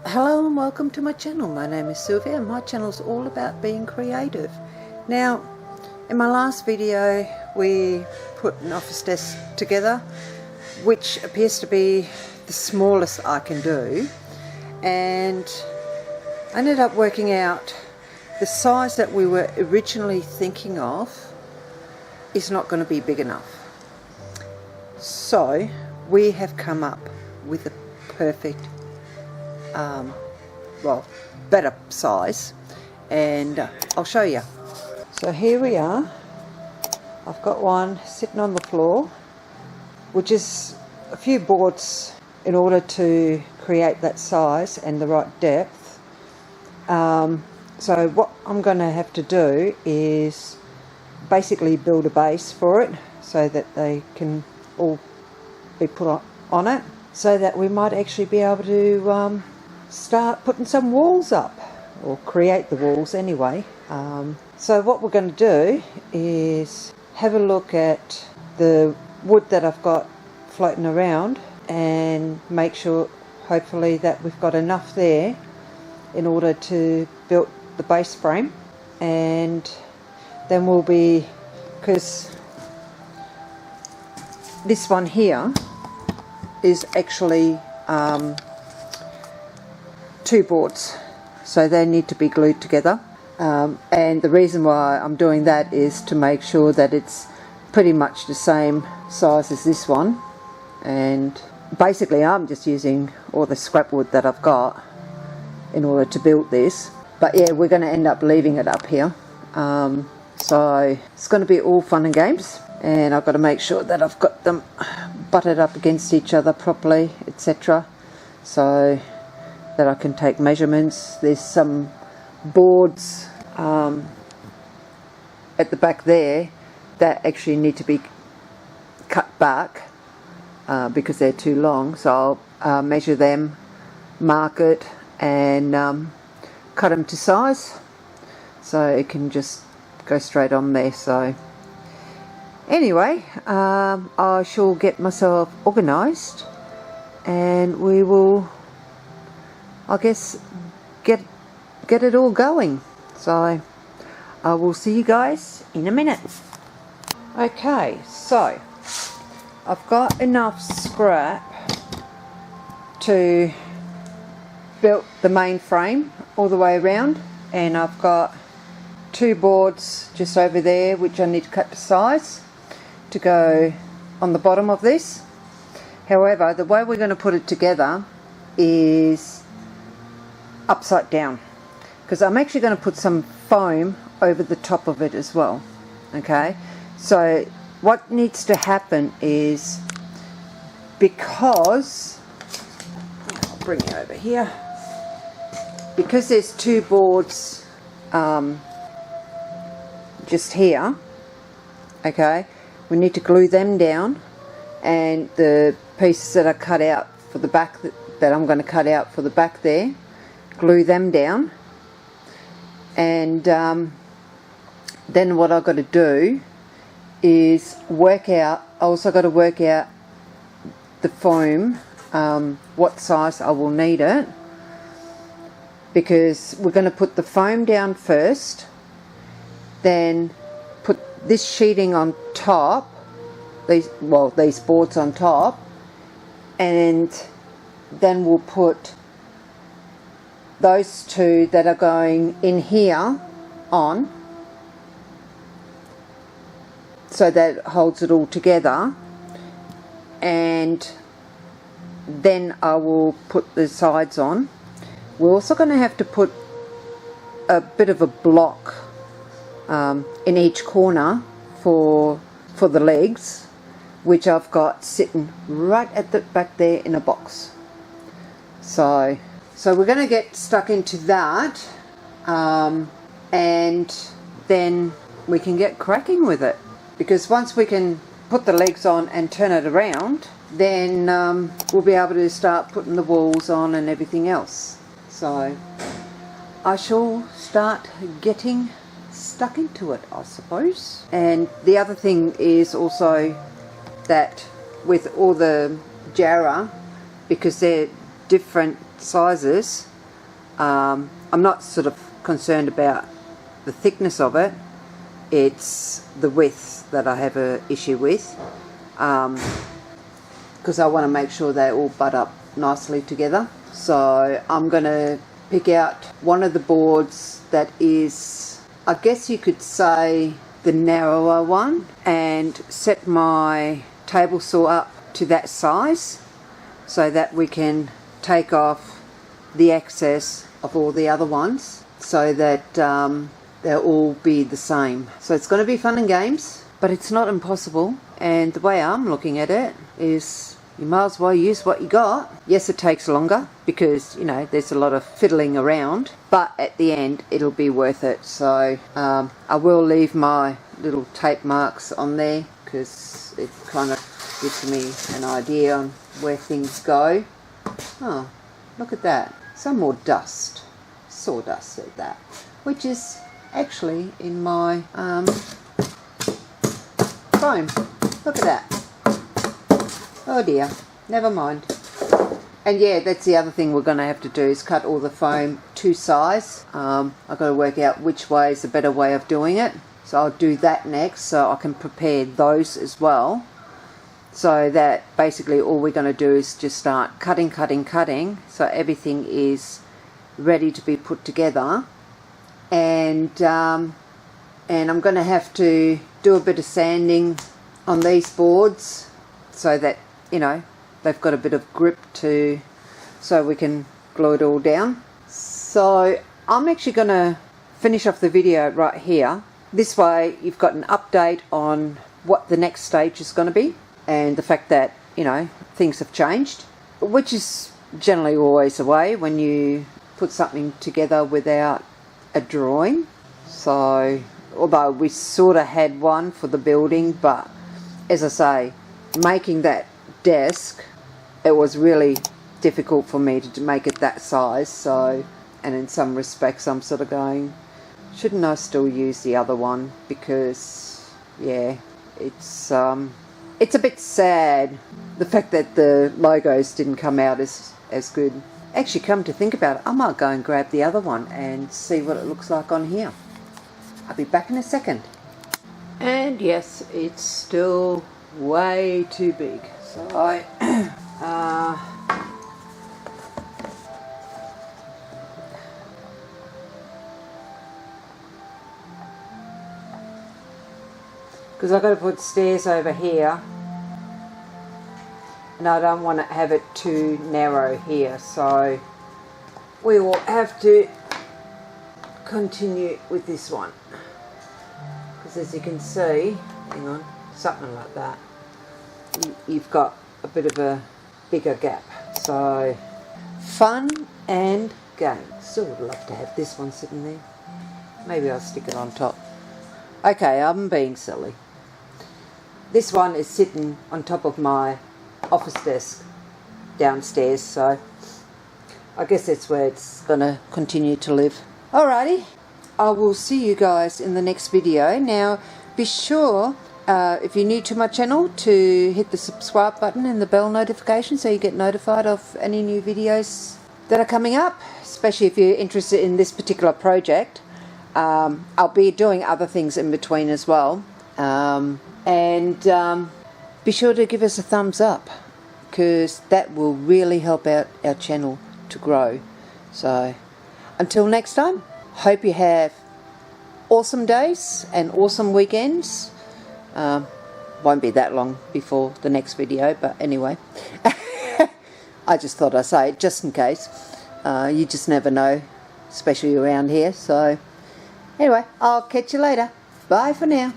Hello and welcome to my channel. My name is Sylvia and my channel is all about being creative. Now, in my last video we put an office desk together, which appears to be the smallest I can do, and I ended up working out the size that we were originally thinking of is not going to be big enough. So we have come up with the perfect better size, and I'll show you. So here we are. I've got one sitting on the floor, which is a few boards in order to create that size and the right depth. So what I'm going to have to do is basically build a base for it so that they can all be put on it, so that we might actually be able to start putting some walls up, or create the walls anyway. So what we're going to do is have a look at the wood that I've got floating around and make sure hopefully that we've got enough there in order to build the base frame. And then we'll be, because this one here is actually two boards, so they need to be glued together, and the reason why I'm doing that is to make sure that it's pretty much the same size as this one. And basically I'm just using all the scrap wood that I've got in order to build this, but yeah, we're going to end up leaving it up here. So it's going to be all fun and games, and I've got to make sure that I've got them butted up against each other properly, etc., so that I can take measurements. There's some boards at the back there that actually need to be cut back because they're too long, so I'll measure them, mark it, and cut them to size so it can just go straight on there. So anyway, I shall get myself organised and we will, I guess, get it all going. So I will see you guys in a minute. Okay, so I've got enough scrap to build the main frame all the way around, and I've got two boards just over there which I need to cut to size to go on the bottom of this. However, the way we're going to put it together is upside down, because I'm actually going to put some foam over the top of it as well. Okay, so what needs to happen is, because I'll bring it over here, because there's two boards just here, okay, we need to glue them down, and the pieces that are cut out for the back, that I'm going to cut out for the back there, glue them down. And then what I've got to do is work out, I also got to work out the foam, what size I will need it, because we're going to put the foam down first, then put this sheeting on top, these boards on top, and then we'll put those two that are going in here on, so that it holds it all together, and then I will put the sides on. We're also going to have to put a bit of a block in each corner for the legs, which I've got sitting right at the back there in a box. So we're going to get stuck into that, and then we can get cracking with it, because once we can put the legs on and turn it around, then we'll be able to start putting the walls on and everything else. So I shall start getting stuck into it, I suppose. And the other thing is also that with all the jarrah, because they're different sizes, I'm not sort of concerned about the thickness of it. It's the width that I have an issue with, because I want to make sure they all butt up nicely together. So I'm going to pick out one of the boards that is, I guess you could say, the narrower one, and set my table saw up to that size so that we can take off the excess of all the other ones, so that they'll all be the same. So it's going to be fun and games, but it's not impossible. And the way I'm looking at it is, you might as well use what you got. Yes, it takes longer because, you know, there's a lot of fiddling around, but at the end it'll be worth it. So I will leave my little tape marks on there because it kind of gives me an idea on where things go. Oh, look at that. Some more dust. Sawdust at that. Which is actually in my foam. Look at that. Oh dear, never mind. And yeah, that's the other thing we're going to have to do, is cut all the foam to size. I've got to work out which way is a better way of doing it. So I'll do that next, so I can prepare those as well. So that basically all we're going to do is just start cutting, so everything is ready to be put together. And I'm going to have to do a bit of sanding on these boards so that, you know, they've got a bit of grip so we can glue it all down. So I'm actually going to finish off the video right here. This way you've got an update on what the next stage is going to be, and the fact that, you know, things have changed, which is generally always the way when you put something together without a drawing. So although we sort of had one for the building, but as I say, making that desk, it was really difficult for me to make it that size. So, and in some respects I'm sort of going, shouldn't I still use the other one? Because yeah, it's a bit sad, the fact that the logos didn't come out as good. Actually, come to think about it, I might go and grab the other one and see what it looks like on here. I'll be back in a second. And yes, it's still way too big. So because I've got to put stairs over here, and I don't want to have it too narrow here, so we will have to continue with this one, because as you can see, hang on, something like that, you've got a bit of a bigger gap. So fun and games. Still would love to have this one sitting there. Maybe I'll stick it on top. Okay, I'm being silly. This one is sitting on top of my office desk downstairs, so I guess that's where it's gonna continue to live. Alrighty, I will see you guys in the next video. Now be sure, if you're new to my channel, to hit the subscribe button and the bell notification so you get notified of any new videos that are coming up, especially if you're interested in this particular project. I'll be doing other things in between as well. And be sure to give us a thumbs up, because that will really help out our channel to grow. So until next time, hope you have awesome days and awesome weekends. Won't be that long before the next video, but anyway, I just thought I'd say it just in case. You just never know, especially around here. So anyway, I'll catch you later. Bye for now.